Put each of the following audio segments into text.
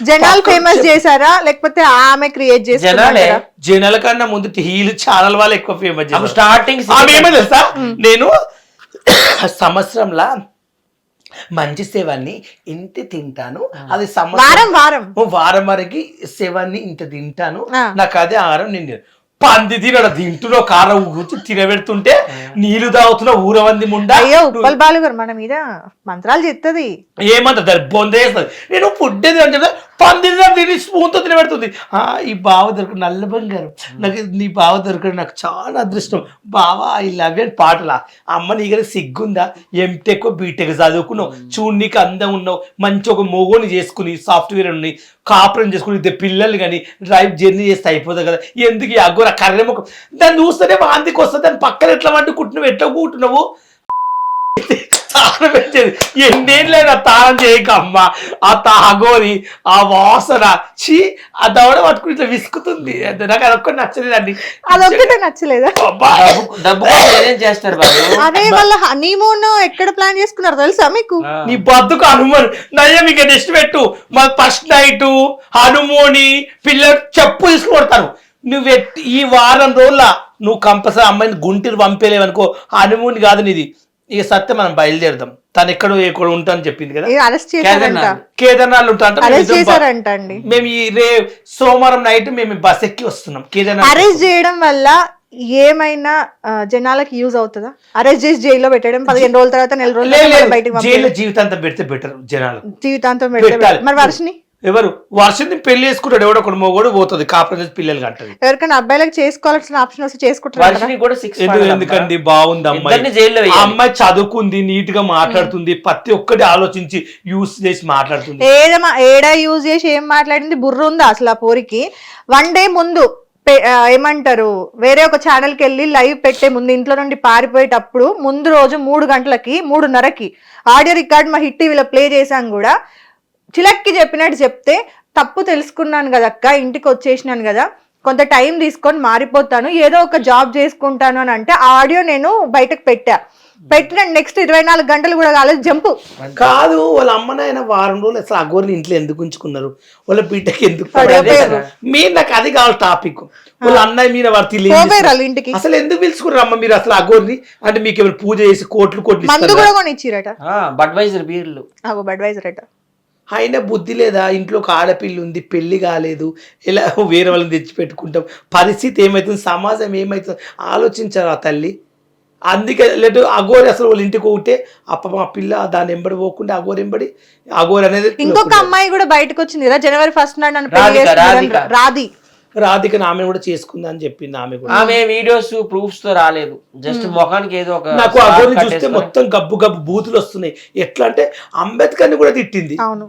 జనాలు ఫేమస్ చేశారా లేకపోతే ఆమె క్రియేట్ జనాలే చేశారా? జనాల కన్నా ముందు హీల్ ఛానల్ వాళ్ళు ఎక్కువ ఫేమస్ చేస్తారు. స్టార్టింగ్ ఆమె ఏమో తెలుసా, నేను సంవత్సరంలా మంచి సేవాన్ని ఇంత తింటాను, అది వారం వరకు సేవాన్ని ఇంత తింటాను, నాకు అదే ఆహారం. నేను పంది తినడ తింటున్న కారం కూర్చు తినబెడుతుంటే నీళ్లు తాగుతున్న ఊరవంది ముండా. అయ్యో ఉప్పల్ బాలు గారు మన మీద మంత్రాలు చెప్తుంది. ఏమంత బొందేస్తుంది. నేను ఫుడ్ ఏది అంటే పంది తిని స్పూన్తో తినబెడుతుంది. ఈ బావ దొరకడు నల్ల బంగారం, నాకు నీ బావ దొరకడు నాకు చాలా అదృష్టం బావా, ఐ లవ్ యూ అని పాటలా. అమ్మ నీ దగ్గర సిగ్గుందా, ఎంటెక్ బీటెక్ చదువుకున్నావు, చూడు నీకు అందం ఉన్నావు, మంచి ఒక మొగోని చేసుకుని సాఫ్ట్వేర్ ఉన్నాయి, కాపురం చేసుకుని ఇద్దరు పిల్లలు కానీ డ్రైవ్ జర్నీ చేస్తే అయిపోతుంది కదా, ఎందుకు ఈ అగ్గోర కర్రె ముఖం దాన్ని చూస్తేనే వాంతికి వస్తుంది, దాని పక్కన ఎట్లా వండుకుంటున్నావు, ఎట్లా కూర్చున్నావు, తాళం పెట్టేది ఎన్నేళ్ళైనా తాళం చేయక అమ్మ. ఆ తాగోని ఆ వాసన చీ, ఆ దవడ పట్టుకుని ఇట్లా విసుకుతుంది. నాకు అదొక్కటి నచ్చలేదండి. అదొక్కటే నచ్చలేదా? డబ్బు చేస్తారు అదే వాళ్ళ హనీమూన్ ఎక్కడ ప్లాన్ చేసుకున్నారు తెలుసా మీకు? నీ బతుకు హనుమాన్ నయ్య మీకు నెక్స్ట్ పెట్టు, మా ఫస్ట్ నైట్ హనుమోని పిల్లలు చెప్పు తీసుకుపోతాను. నువ్వు ఈ వారం రోజుల నువ్వు కంపల్సరీ అమ్మాయిని గుంటూరు పంపేలేవనుకో, హనుమూన్ కాదు నీది. ఇక సత్యం మనం బయలుదేరదాం. తను ఎక్కడ ఉంటా అని చెప్పింది కదా, కేదార్నాథ్ ఉంటా. మేము ఈ సోమవారం నైట్ మేము బస్ ఎక్కి వస్తున్నాం కేదార్నాథ్. అరెస్ట్ చేయడం వల్ల ఏమైనా జనాలకి యూజ్ అవుతుందా? అరెస్ట్ చేసి జైల్లో పెట్టడం 15 రోజుల తర్వాత 4 రోజులు బయటకు జైల్లో జీవితాంతం పెడితే బెటర్. జనాలు జీవితాంతం పెడితే మరి వర్షని ఎవరు వర్షని పెళ్లి చేసుకుంటాడు, ఎవడో ఒకటి మొగోడు పోతుంది కాపురం పిల్లలు కంటది. ఎవరికైనా అబ్బాయిలకు చేసుకోవాల్సిన ఆప్షన్ వస్తే చేసుకుంటారు. ఎందుకండి బాగుంది అమ్మాయి, అమ్మాయి చదువుకుంది, నీట్ గా మాట్లాడుతుంది, ప్రతి ఒక్కటి ఆలోచించి యూస్ చేసి మాట్లాడుతుంది. ఏడా యూజ్ చేసి ఏం మాట్లాడింది బుర్ర ఉందా అసలు ఆ పోరికి? 1 డే ముందు ఏమంటారు వేరే ఒక ఛానల్కి వెళ్ళి లైవ్ పెట్టే ముందు ఇంట్లో నుండి పారిపోయేటప్పుడు ముందు రోజు 3 గంటలకి 3:30కి ఆడియో రికార్డ్ మా హిట్ టీవీలో ప్లే చేశాం కూడా. చిలక్కి చెప్పినట్టు చెప్తే తప్పు తెలుసుకున్నాను కదక్క, ఇంటికి వచ్చేసినాను కదా, కొంత టైం తీసుకొని మారిపోతాను, ఏదో ఒక జాబ్ చేసుకుంటాను అని అంటే ఆ ఆడియో నేను బయటకు పెట్టిన నెక్స్ట్ 24 గంటలు కూడా కాలేదు జంపు. కాదు వాళ్ళ అమ్మనాయన వారం రోజులు అసలు అగోరిని ఇంట్లో ఎందుకు ఉంచుకున్నారు, వాళ్ళ బిడ్డకి ఎందుకు మీరు, నాకు అది కావాలి టాపిక్. వాళ్ళ అన్నయ్య మీద వారు ఇంటికి అసలు ఎందుకు పిలుచుకున్నారు అమ్మ మీరు అసలు అగోరిని? అంటే మీకు ఎవరు పూజ చేసి కోట్లు మందు కూడా కొని ఇచ్చిరట, బడ్వైజర్ బీర్లు బడ్వైజర్ అట. అయినా బుద్ధి లేదా, ఇంట్లో ఒక ఆడపిల్ల ఉంది, పెళ్లి కాలేదు, ఇలా వేరే వాళ్ళని తెచ్చి పెట్టుకుంటాం, పరిస్థితి ఏమవుతుంది, సమాజం ఏమవుతుంది ఆలోచించారు ఆ తల్లి. అందుకే లేదు అగోరి అసలు వాళ్ళ ఇంటికి ఒకటే అప్ప మా పిల్ల దాన్ని ఎంబడి పోకుండా అగోరి ఎంబడి అగోరి అనేది. ఇంకొక అమ్మాయి కూడా బయటకు వచ్చింది కదా January 1st నాడు, రాధిక ఆమె కూడా చేసుకుందా అని చెప్పింది. ఆమె కూడా ఆమె వీడియోస్ ప్రూఫ్స్ తో రాలేదు, జస్ట్ ముఖానికి ఏదో ఒక. నాకు అగోరిని చూస్తే మొత్తం గబ్బు గబ్బు బూతులు వస్తున్నాయి. ఎట్లా అంటే అంబేద్కర్ ని కూడా తిట్టింది. అవును,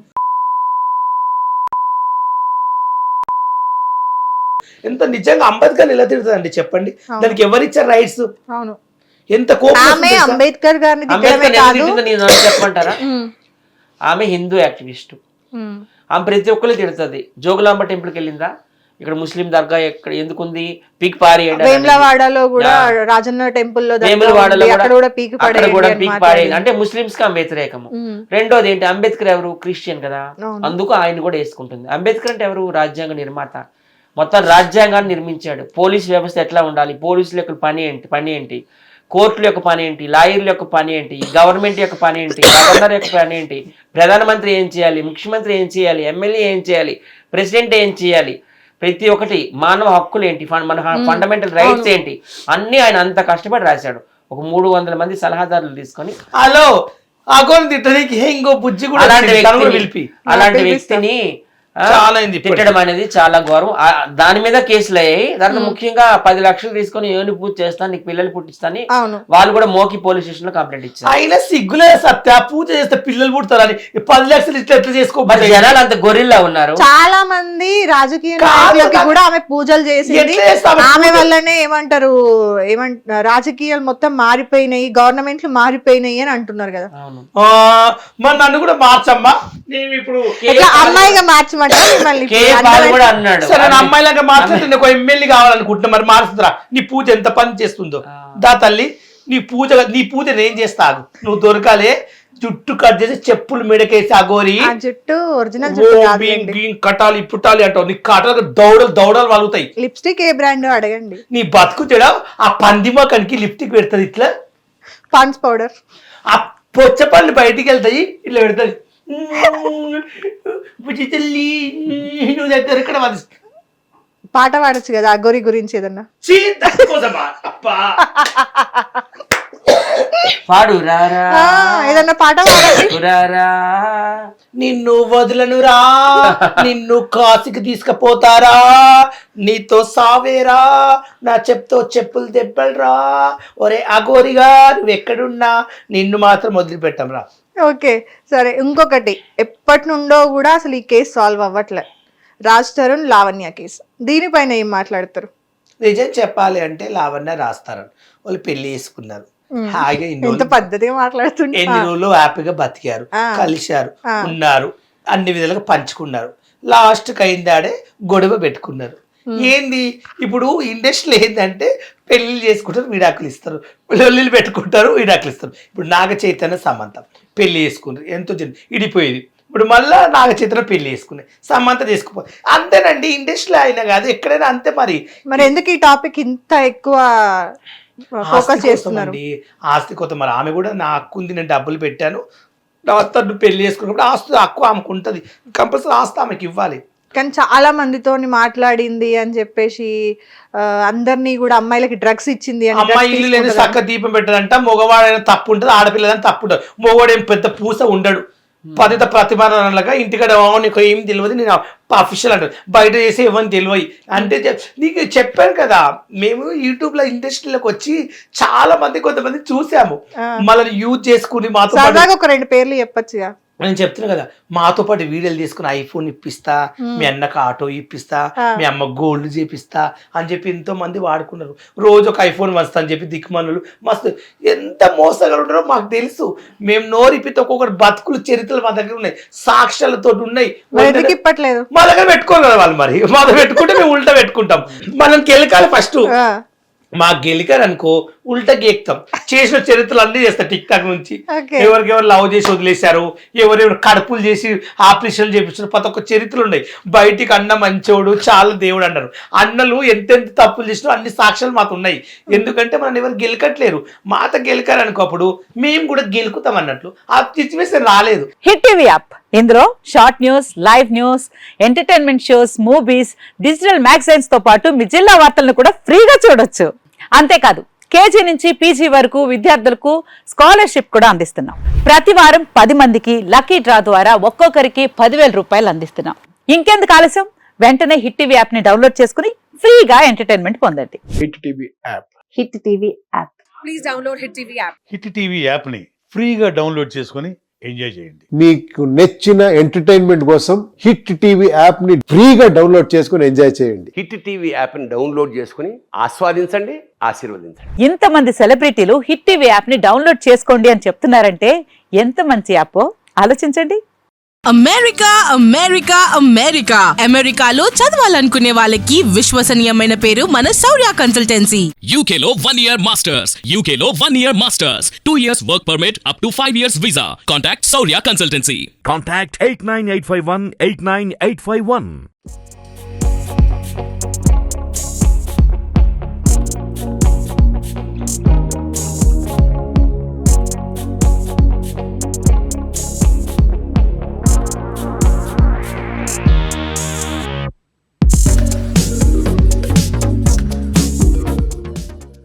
ఎంత నిజంగా అంబేద్కర్ ఎలా తిడుతుందండి చెప్పండి, దానికి ఎవరిచ్చారు రైట్స్? అవును, ఎంత కోపం. అంబేద్కర్ గారిని చెప్పంటారా? ఆమె హిందూ యాక్టివిస్ట్, ఆమె ప్రతి ఒక్కరు తిడుతుంది. జోగులాంబ టెంపుల్కి వెళ్ళిందా, ఇక్కడ ముస్లిం దర్గా ఎక్కడ ఎందుకుంది, పీక్ పారేయండి. వేములవాడలో కూడా రాజన్న టెంపుల్ లో పీక్ పారేయండి అంటే ముస్లింస్ కి ఆమె వ్యతిరేకము. రెండోది ఏంటి, అంబేద్కర్ ఎవరు, క్రిస్టియన్ కదా, అందుకు ఆయన కూడా వేసుకుంటుంది. అంబేద్కర్ అంటే ఎవరు, రాజ్యాంగ నిర్మాత, మొత్తం రాజ్యాంగాన్ని నిర్మించాడు. పోలీస్ వ్యవస్థ ఎట్లా ఉండాలి, పోలీసుల యొక్క పని ఏంటి, కోర్టుల యొక్క పని ఏంటి, లాయర్ల యొక్క పని ఏంటి, గవర్నమెంట్ యొక్క పని ఏంటి, గవర్నర్ యొక్క పని ఏంటి, ప్రధానమంత్రి ఏం చేయాలి, ముఖ్యమంత్రి ఏం చేయాలి, ఎమ్మెల్యే ఏం చేయాలి, ప్రెసిడెంట్ ఏం చేయాలి, ప్రతి ఒక్కటి మానవ హక్కులు ఏంటి, మన ఫండమెంటల్ రైట్స్ ఏంటి, అన్ని ఆయన అంత కష్టపడి రాశాడు. ఒక 300 మంది సలహాదారులు తీసుకొని అలాంటి వ్యక్తిని తిట్టడం అనేది చాలా ఘోరం. దాని మీద కేసులు అయ్యాయి. దాంట్లో ముఖ్యంగా 10 లక్షలు తీసుకొని యోని పూజ చేస్తాను, నీకు పిల్లలు పుట్టిస్తాను, వాళ్ళు కూడా మోకి పోలీస్ స్టేషన్ లో కంప్లైంట్ ఇచ్చారు. అయినా సిగ్గులే సత్య, పూజ చేస్తే పిల్లలు పుడతారని 10 లక్షలు ఇట్లా ఎట్లా చేసుకో. జనాలు అంత గొర్రెల్లా ఉన్నారు. చాలా మంది రాజకీయ నాయకులకి కూడా ఆమె పూజలు చేసింది, ఆమె వల్లనే రాజకీయాలు మొత్తం మారిపోయినాయి, గవర్నమెంట్లు మారిపోయినాయి అని అంటున్నారు కదా. మరి నన్ను కూడా మార్చమ్మా, నేను ఇప్పుడు అమ్మాయిగా మార్చ అమ్మాయిలాగా మాట్లాడుతుంది. ఒక ఎమ్మెల్యే కావాలనుకుంటున్నా, మరి మారుతుందిరా. నీ పూజ ఎంత పని చేస్తుందో దా తల్లి, నీ పూజ నేను చేస్తాను, నువ్వు దొరకాలే. జుట్టు కట్ చేసి చెప్పులు మెడకేసి అగోరి ఆ జుట్టు ఒరిజినల్ జుట్టు కాదులేండి. కట్టాలి పుట్టాలి అంటావు, నీ కట్టాలి దౌడలు వాలుగుతాయి. లిప్స్టిక్ ఏ బ్రాండ్ అడగండి. నీ బతుకు చెడ ఆ పందిమోకానికి లిప్టిక్ పెడుతుంది ఇట్లా, పాన్స్ పౌడర్, ఆ పొచ్చ పళ్ళు బయటికి వెళ్తాయి ఇట్లా పెడతాయి. బుజ్జి తల్లి నువ్వు దగ్గర ఇక్కడ పాట పాడొచ్చు కదా అగోరి గురించి ఏదన్నా. పాడు రారా ఏదన్నా పాట పాడండి. రారా నిన్ను వదలనురా, నిన్ను కాశీకి తీసుకుపోతారా, నీతో సావేరా, నా చెప్పులు దెబ్బలరా, ఒరే అగోరిగా నువ్వు ఎక్కడున్నా నిన్ను మాత్రం వదిలిపెట్టంరా. ఓకే సరే, ఇంకొకటి ఎప్పటి నుండో కూడా అసలు ఈ కేసు సాల్వ్ అవ్వట్లే, రాజ్ తరుణ్ లావణ్య కేసు. దీనిపైన ఏం మాట్లాడతారు? నిజం చెప్పాలి అంటే లావణ్య రాస్తారని వాళ్ళు పెళ్లి చేసుకున్నారు, హాయిగా ఎంత పద్ధతిగా మాట్లాడుతుంటే ఎన్ని రోజులు హ్యాపీగా బతికారు, కలిశారు, ఉన్నారు, అన్ని విధాలుగా పంచుకున్నారు. లాస్ట్కి అయిందాడే గొడవ పెట్టుకున్నారు. ఏంది ఇప్పుడు ఇండస్ట్రీలో ఏంటంటే పెళ్లిళ్ళు చేసుకుంటారు, విడాకులు ఇస్తారు, పెళ్ళిళ్ళు పెట్టుకుంటారు, విడాకులు ఇస్తారు. ఇప్పుడు నాగ చైతన్య సమంత పెళ్లి చేసుకున్నారు, ఎంతో ఇడిపోయేది. ఇప్పుడు మళ్ళా నాగ చైతన్య పెళ్లి చేసుకున్నాయి, సమంత చేసుకుపో అంతేనండి. ఇండస్ట్రీలో అయినా కాదు ఎక్కడైనా అంతే. మరి ఎందుకు ఈ టాపిక్ ఇంత ఎక్కువ ఫోకస్ చేస్తున్నారు? ఆస్తి కోసం మరి ఆమె కూడా నా హక్కు ఉంది, నేను డబ్బులు పెట్టాను, తను పెళ్లి చేసుకున్నప్పుడు ఆస్తి హక్కు ఆమెకు ఉంటుంది, కంపల్సరీ ఆస్తి ఆమెకి ఇవ్వాలి. కానీ చాలా మందితో మాట్లాడింది అని చెప్పేసి అందరినీ కూడా అమ్మాయిలకి డ్రగ్స్ ఇచ్చింది అని. అమ్మాయి ఇల్లు లేని చక్క దీపం పెట్టదంట, మగవాడైనా తప్పు ఉంటుంది, ఆడపిల్లదని తప్పు ఉంటుంది. మగవాడు ఏం పెద్ద పూస ఉండడు, పతిత ప్రతిభలాగా ఇంటికాడ నీకు ఏం తెలియదు, నేను అఫీషియల్ అంటారు, బయట చేసి ఇవ్వని తెలియదు అంటే. నీకు చెప్పాను కదా, మేము యూట్యూబ్ లో ఇండస్ట్రీలోకి వచ్చి చాలా మంది కొంతమంది చూసాము, మళ్ళీ యూజ్ చేసుకుని మాతో ఒక 2 పేర్లు చెప్పొచ్చుగా. నేను చెప్తున్నా కదా, మాతో పాటు వీడియోలు తీసుకుని ఐఫోన్ ఇప్పిస్తా, మీ అన్నకు ఆటో ఇప్పిస్తా, మీ అమ్మ గోల్డ్ చేపిస్తా అని చెప్పి ఎంతో మంది వాడుకున్నారు. రోజు ఒక ఐఫోన్ వస్తా అని చెప్పి దిక్కుమనులు మస్తు ఎంత మోసగా ఉంటారో మాకు తెలుసు. మేము నోరిపితే ఒక్కొక్కటి బతుకులు చరిత్రలు మా దగ్గర ఉన్నాయి, సాక్ష్యాలతో ఉన్నాయి. ఇప్పట్లేదు మా దగ్గర పెట్టుకోరు కదా వాళ్ళు, మరి మా దగ్గర పెట్టుకుంటే మేము ఉల్టా పెట్టుకుంటాం. మనం కెలకాలి ఫస్ట్. మా గెలికారు అనుకో ఉల్టా గేక్తాం, చేసిన చరిత్రలు అన్నీ చేస్తారు. టిక్ టాక్ నుంచి ఎవరికెవరు లవ్ చేసి వదిలేశారు, ఎవరెవరు కడుపులు చేసి ఆపరేషన్లు చేపించారు, ప్రతి ఒక్క చరిత్రలు ఉన్నాయి. బయటికి అన్న మంచోడు చాలా దేవుడు అన్నారు. అన్నలు ఎంతెంత తప్పులు చేసినా అన్ని సాక్ష్యాలు మాకు ఉన్నాయి. ఎందుకంటే మనం ఎవరు గెలకట్లేరు, మాత గెలికారు అనుకో అప్పుడు మేము కూడా గెలుకుతాం అన్నట్లు. ఆ సిచ్యువేషన్ రాలేదు. హిట్ టీవీ యాప్, ఇందులో short news, live news, entertainment shows, movies, digital magazines తో పాటు మీ జిల్లా వార్తలను కూడా ఫ్రీగా చూడొచ్చు. అంతేకాదు కేజీ నుంచి పీజీ వరకు విద్యార్థులకు స్కాలర్షిప్ కూడా అందిస్తున్నాం. ప్రతి వారం 10 మందికి లక్కీ డ్రా ద్వారా ఒక్కొక్కరికి 10,000 రూపాయలు అందిస్తున్నాం. ఇంకెందుకు ఆలస్యం, వెంటనే హిట్ టీవీ యాప్ ని డౌన్లోడ్ చేసుకుని ఫ్రీగా ఎంటర్టైన్మెంట్ పొందండి. Hit TV app, hit TV app, please download hit TV app. Hit TV app ని ఫ్రీగా డౌన్లోడ్ చేసుకొని ఎంజాయ్ చేయండి. మీకు నచ్చిన ఎంటర్టైన్మెంట్ కోసం హిట్ టీవీ యాప్ ని ఫ్రీగా డౌన్లోడ్ చేసుకొని ఎంజాయ్ చేయండి. హిట్ టీవీ యాప్ ని డౌన్లోడ్ చేసుకుని ఆస్వాదించండి, ఆశీర్వదించండి. ఇంతమంది సెలబ్రిటీలు హిట్ టీవీ యాప్ ని డౌన్లోడ్ చేసుకోండి అని చెప్తున్నారంటే ఎంత మంచి యాప్ ఆలోచించండి. అమెరికా అమెరికా అమెరికా అమెరికాలో చదవాలనుకునే వాళ్ళకి విశ్వసనీయమైన పేరు మన శౌర్య కన్సల్టెన్సీ. UK లో 1 year masters, UK లో 1 year masters, 2 years work permit up to 5 years visa. Contact Saurya Consultancy. Contact 89851 89851.